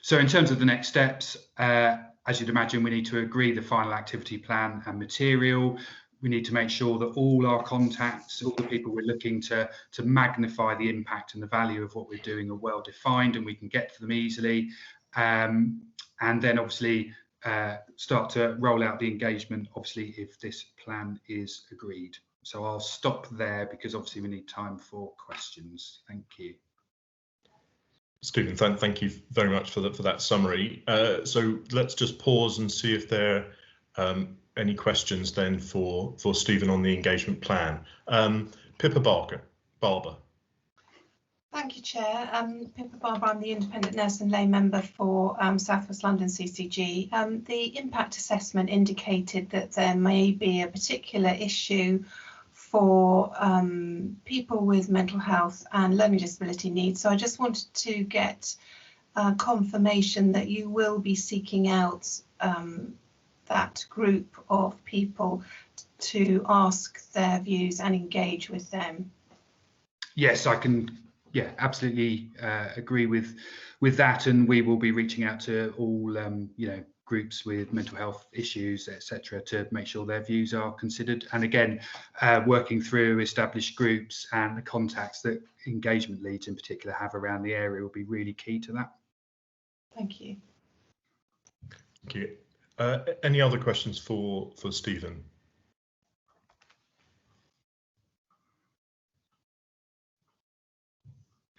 So in terms of the next steps, as you'd imagine, we need to agree the final activity plan and material. We need to make sure that all our contacts, all the people we're looking to magnify the impact and the value of what we're doing are well defined and we can get to them easily. And then obviously start to roll out the engagement, obviously, if this plan is agreed. So I'll stop there because obviously we need time for questions. Thank you. Stephen, thank you very much for that summary. So let's just pause and see if there are any questions then for Stephen on the engagement plan. Pippa Barber. Thank you, Chair. Pippa Barber, I'm the independent nurse and lay member for South West London CCG. The impact assessment indicated that there may be a particular issue for people with mental health and learning disability needs. So I just wanted to get confirmation that you will be seeking out that group of people to ask their views and engage with them. Yes, I can, yeah, absolutely agree with that, and we will be reaching out to all you know, groups with mental health issues, etc., to make sure their views are considered. And again, working through established groups and the contacts that engagement leads in particular have around the area will be really key to that. Thank you. Thank you. Any other questions for Stephen?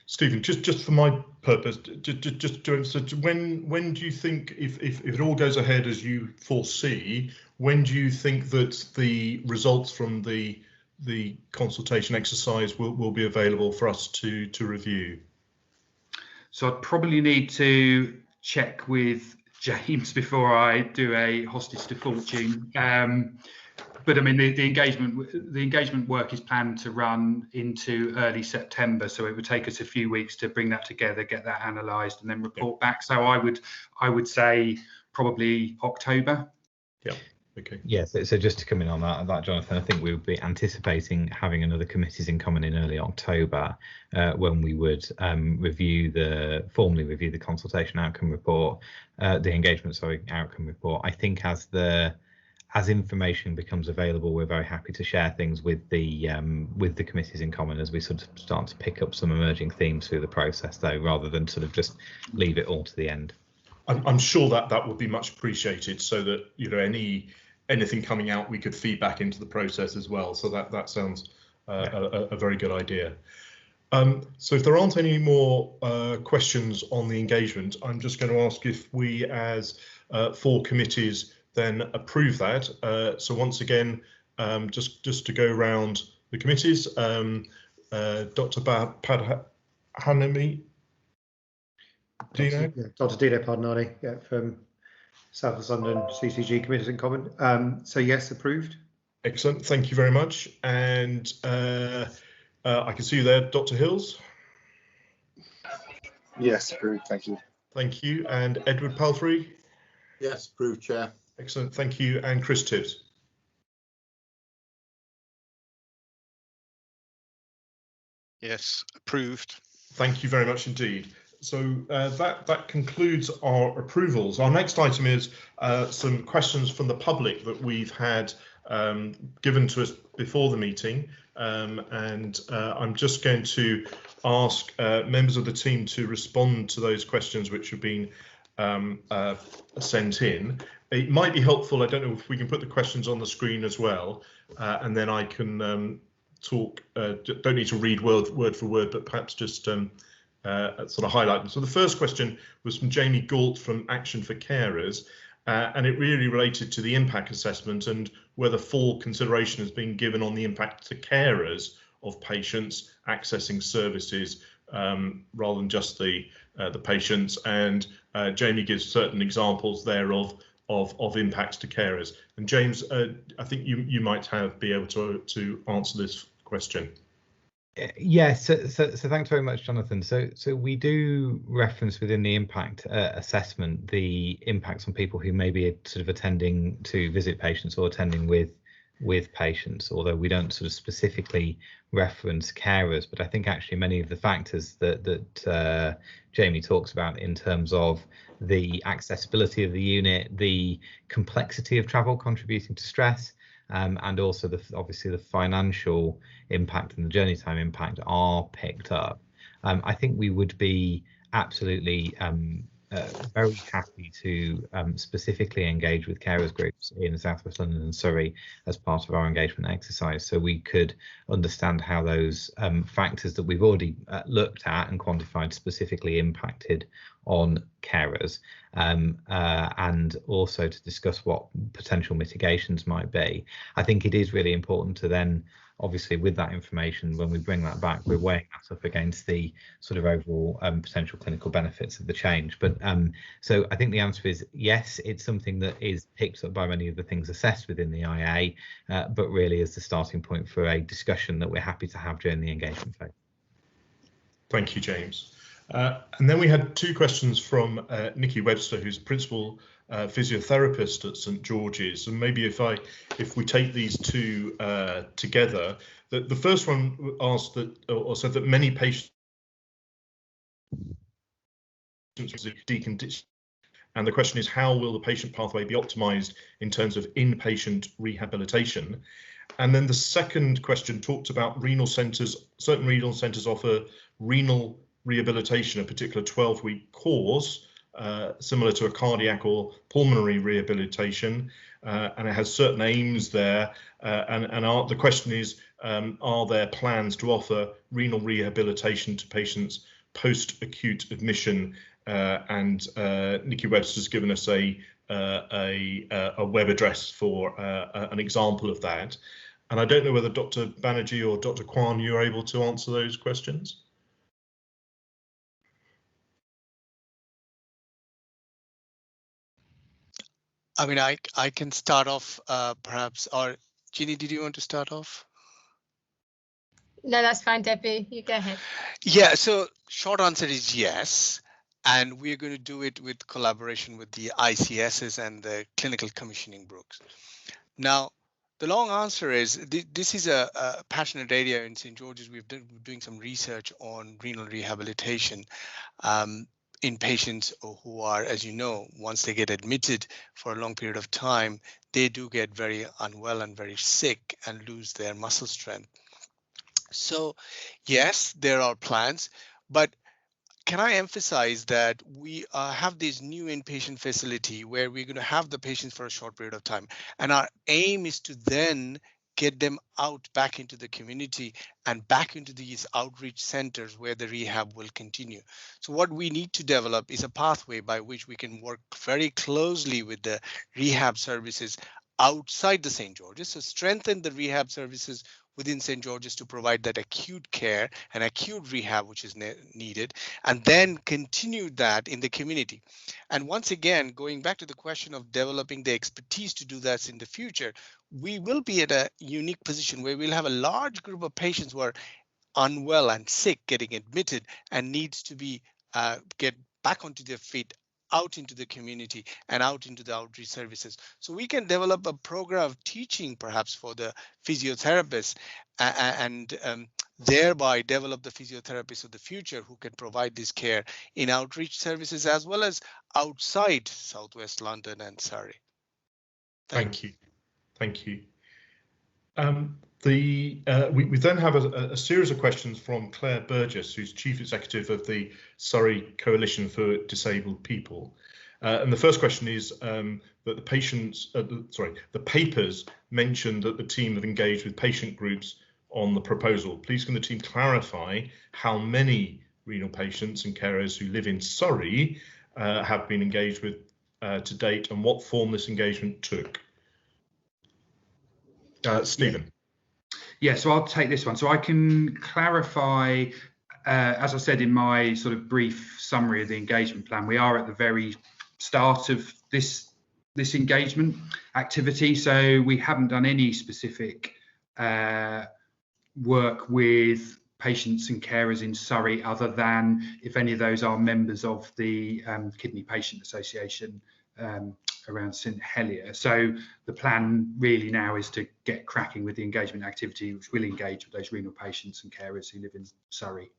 Stephen, just for my purpose, so when do you think, if it all goes ahead as you foresee, when do you think that the results from the consultation exercise will be available for us to review? So I'd probably need to check with James before I do a hostage to fortune. But I mean, the engagement work is planned to run into early September, so it would take us a few weeks to bring that together, get that analysed, and then report back. So I would say probably October. Yeah. Okay. Yes, so just to come in on that, Jonathan, I think we would be anticipating having another committees in common in early October, when we would formally review the consultation outcome report, the engagement outcome report. I think as information becomes available, we're very happy to share things with the committees in common as we sort of start to pick up some emerging themes through the process, though, rather than sort of just leave it all to the end. I'm sure that would be much appreciated, so that anything coming out we could feed back into the process as well. So that sounds a very good idea. So if there aren't any more questions on the engagement, I'm just going to ask if we, as 4 committees, then approve that. So once again, just to go around the committees, Dr. Padhanami. Dr. Dino Padhanani, from South West London CCG Committees in Common. So yes, approved. Excellent, thank you very much. And I can see you there, Dr. Hills. Yes, approved, thank you. Thank you. And Edward Palfrey. Yes, approved, Chair. Excellent, thank you. And Chris Tibbs. Yes, approved. Thank you very much indeed. So that concludes our approvals. Our next item is some questions from the public that we've had given to us before the meeting, and I'm just going to ask members of the team to respond to those questions which have been sent in. It might be helpful, I don't know if we can put the questions on the screen as well, and then I can talk, don't need to read word for word, but perhaps just sort of highlight them. So the first question was from Jamie Galt from Action for Carers, and it really related to the impact assessment and whether full consideration has been given on the impact to carers of patients accessing services rather than just the patients. And Jamie gives certain examples there of impacts to carers. And James, I think you might be able to answer this question. Yes, so thanks very much, Jonathan. So we do reference within the impact assessment the impacts on people who may be sort of attending to visit patients or attending with patients, although we don't sort of specifically reference carers. But I think actually many of the factors that Jamie talks about in terms of the accessibility of the unit, the complexity of travel contributing to stress, and also obviously the financial impact and the journey time impact are picked up. I think we would be absolutely very happy to specifically engage with carers groups in South West London and Surrey as part of our engagement exercise, so we could understand how those factors that we've already looked at and quantified specifically impacted on carers, and also to discuss what potential mitigations might be. I think it is really important to then, obviously, with that information, when we bring that back, we're weighing that up against the sort of overall potential clinical benefits of the change. But so I think the answer is yes, it's something that is picked up by many of the things assessed within the IA, but really is the starting point for a discussion that we're happy to have during the engagement phase. Thank you, James. And then we had 2 questions from Nikki Webster, who's principal physiotherapist at St George's, and maybe if we take these 2 together, the first one asked that, or said that many patients decondition, and the question is, how will the patient pathway be optimized in terms of inpatient rehabilitation? And then the second question talked about renal centres. Certain renal centres offer renal rehabilitation, a particular 12-week course, similar to a cardiac or pulmonary rehabilitation, and it has certain aims there. And the question is, are there plans to offer renal rehabilitation to patients post-acute admission? And Nikki Webster's given us a web address for an example of that. And I don't know whether Dr. Banerjee or Dr. Corn, you're able to answer those questions. I mean, I can start off perhaps, or Jeannie, did you want to start off? No, that's fine, Debbie. You go ahead. Yeah, so short answer is yes. And we're going to do it with collaboration with the ICSs and the clinical commissioning groups. Now, the long answer is this is a passionate area in St. George's. We're doing some research on renal rehabilitation in patients who are, as you know, once they get admitted for a long period of time, they do get very unwell and very sick and lose their muscle strength. So yes, there are plans, but can I emphasize that we have this new inpatient facility where we're going to have the patients for a short period of time. And our aim is to then get them out back into the community and back into these outreach centers where the rehab will continue. So what we need to develop is a pathway by which we can work very closely with the rehab services outside the St. George's. So strengthen the rehab services within St. George's to provide that acute care and acute rehab which is needed, and then continue that in the community. And once again, going back to the question of developing the expertise to do that in the future, we will be at a unique position where we'll have a large group of patients who are unwell and sick getting admitted and needs to be get back onto their feet, out into the community and out into the outreach services. So we can develop a program of teaching perhaps for the physiotherapists and thereby develop the physiotherapists of the future who can provide this care in outreach services as well as outside Southwest London and Surrey. Thank you. Thank you. We then have a series of questions from Claire Burgess, who's Chief Executive of the Surrey Coalition for Disabled People. And the first question is that the papers mentioned that the team have engaged with patient groups on the proposal. Please can the team clarify how many renal patients and carers who live in Surrey have been engaged with to date and what form this engagement took? Stephen. Yeah, so I'll take this one. So I can clarify, as I said in my sort of brief summary of the engagement plan, we are at the very start of this engagement activity. So we haven't done any specific work with patients and carers in Surrey, other than if any of those are members of the Kidney Patient Association around St Helier. So the plan really now is to get cracking with the engagement activity, which will engage with those renal patients and carers who live in Surrey.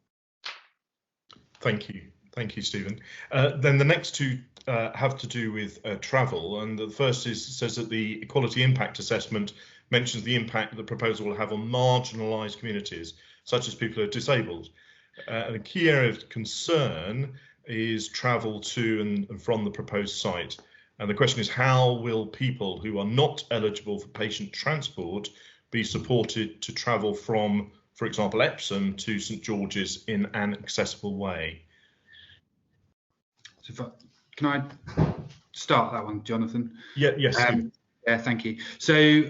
Thank you, Stephen. Then the next two have to do with travel, and the first says that the equality impact assessment mentions the impact the proposal will have on marginalised communities, such as people who are disabled. And a key area of concern is travel to and from the proposed site. And the question is, how will people who are not eligible for patient transport be supported to travel from, for example, Epsom to St George's in an accessible way? So can I start that one, Jonathan? Yeah, yes. Yeah, thank you. So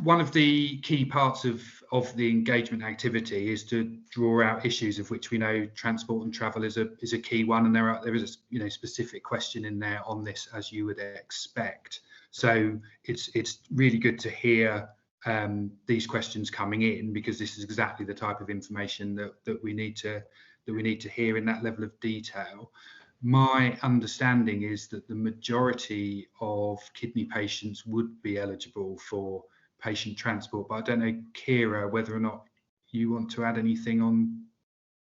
one of the key parts of the engagement activity is to draw out issues of which we know transport and travel is a key one, and there is a specific question in there on this, as you would expect. So it's really good to hear these questions coming in, because this is exactly the type of information that we need to hear in that level of detail. My understanding is that the majority of kidney patients would be eligible for patient transport, but I don't know, Kira, whether or not you want to add anything on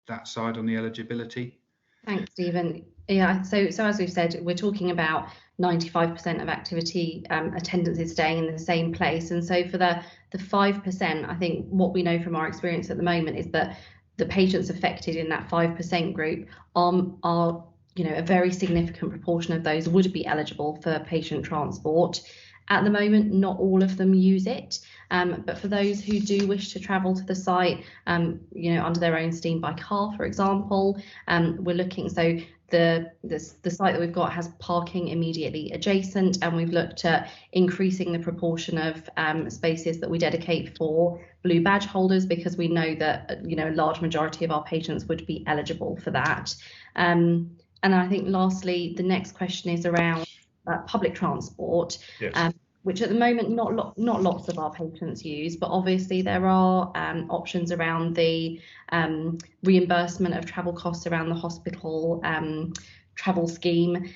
that side on the eligibility. Thanks, Stephen. Yeah, so as we've said, we're talking about 95% of activity attendance is staying in the same place, and so for the 5%, I think what we know from our experience at the moment is that the patients affected in that 5% group are a very significant proportion of those would be eligible for patient transport. At the moment, not all of them use it, but for those who do wish to travel to the site, under their own steam by car, for example, we're looking. So the site that we've got has parking immediately adjacent, and we've looked at increasing the proportion of spaces that we dedicate for blue badge holders, because we know that a large majority of our patients would be eligible for that. And I think lastly, the next question is around public transport, yes. Which at the moment not lots of our patients use, but obviously there are options around the reimbursement of travel costs around the hospital travel scheme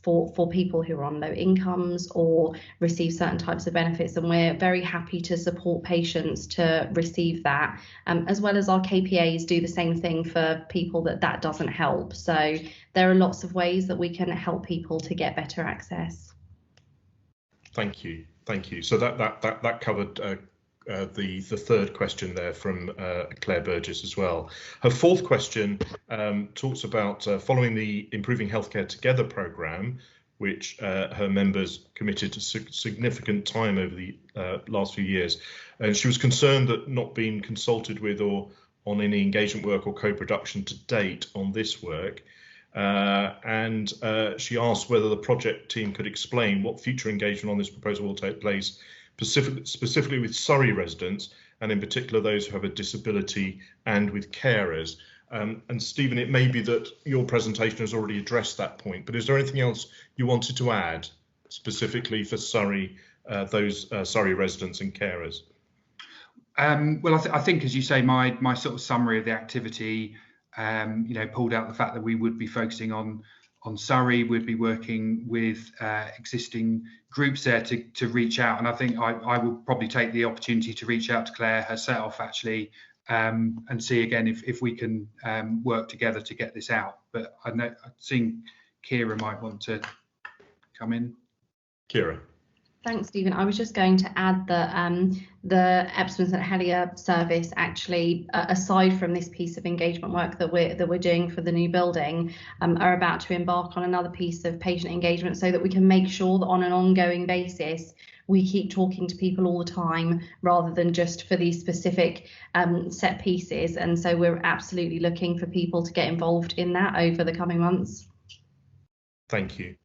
for people who are on low incomes or receive certain types of benefits, and we're very happy to support patients to receive that, as well as our KPAs do the same thing for people that doesn't help. So there are lots of ways that we can help people to get better access. Thank you. So that covered the third question there from Claire Burgess as well. Her fourth question talks about following the Improving Healthcare Together programme, which her members committed to significant time over the last few years, and she was concerned that not being consulted with or on any engagement work or co-production to date on this work. And she asked whether the project team could explain what future engagement on this proposal will take place, specifically with Surrey residents, and in particular those who have a disability, and with carers. And Stephen, it may be that your presentation has already addressed that point, but is there anything else you wanted to add specifically for Surrey, those Surrey residents and carers? Well, I think, as you say, my sort of summary of the activity, pulled out the fact that we would be focusing on Surrey, we'd be working with existing groups there to reach out. And I think I will probably take the opportunity to reach out to Claire herself, actually, and see again if we can work together to get this out. But I think Kira might want to come in. Kira. Thanks, Stephen. I was just going to add that the Epsom St Helier service, actually, aside from this piece of engagement work that we're doing for the new building, are about to embark on another piece of patient engagement, so that we can make sure that on an ongoing basis we keep talking to people all the time, rather than just for these specific set pieces. And so we're absolutely looking for people to get involved in that over the coming months. Thank you.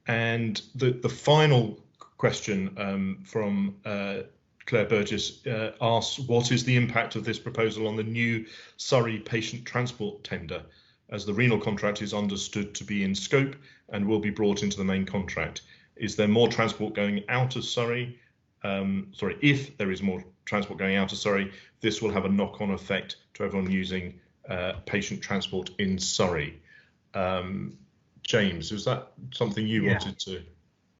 And the final question from Claire Burgess asks, what is the impact of this proposal on the new Surrey patient transport tender, as the renal contract is understood to be in scope and will be brought into the main contract? Is there more transport going out of Surrey? If there is more transport going out of Surrey, this will have a knock-on effect to everyone using patient transport in Surrey. James, was that something you wanted to?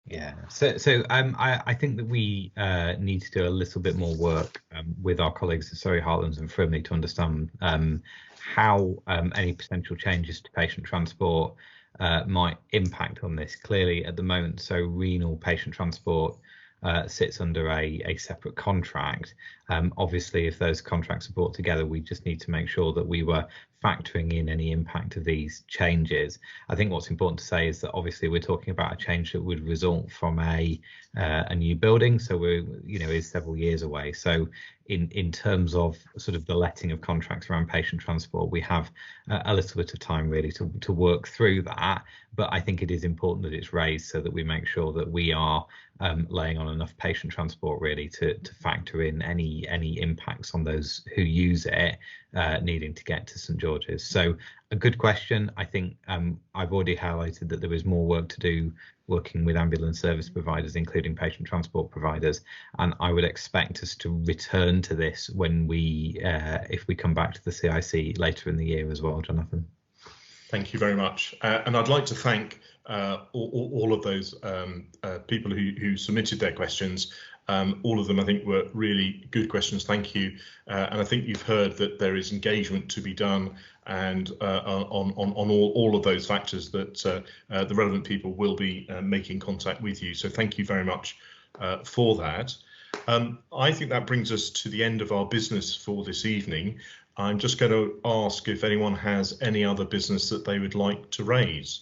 Yeah, so I think that we need to do a little bit more work with our colleagues at Surrey Heartlands and Frimley to understand how any potential changes to patient transport might impact on this. Clearly, at the moment, so renal patient transport sits under a separate contract. Obviously, if those contracts are brought together, we just need to make sure that we were factoring in any impact of these changes. I think what's important to say is that obviously we're talking about a change that would result from a new building, so we're is several years away. So in terms of sort of the letting of contracts around patient transport, we have a little bit of time really to work through that. But I think it is important that it's raised so that we make sure that we are laying on enough patient transport really to factor in any impacts on those who use it needing to get to St George's. So a good question. I think I've already highlighted that there is more work to do working with ambulance service providers, including patient transport providers, and I would expect us to return to this when if we come back to the CiC later in the year as well, Jonathan. Thank you very much, and I'd like to thank all of those people who submitted their questions. All of them, I think, were really good questions. Thank you. And I think you've heard that there is engagement to be done, and on all of those factors that the relevant people will be making contact with you. So thank you very much for that. I think that brings us to the end of our business for this evening. I'm just going to ask if anyone has any other business that they would like to raise.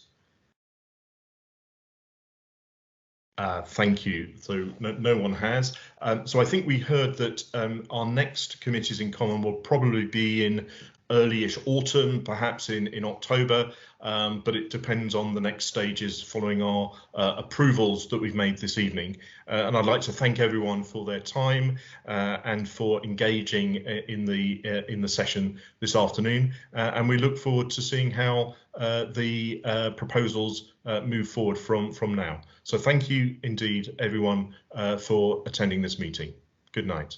Thank you. So no one has. So I think we heard that our next committees in common will probably be in early-ish autumn, perhaps in October, but it depends on the next stages following our approvals that we've made this evening. And I'd like to thank everyone for their time and for engaging in the session this afternoon. And we look forward to seeing how the proposals move forward from now. So thank you indeed, everyone, for attending this meeting. Good night.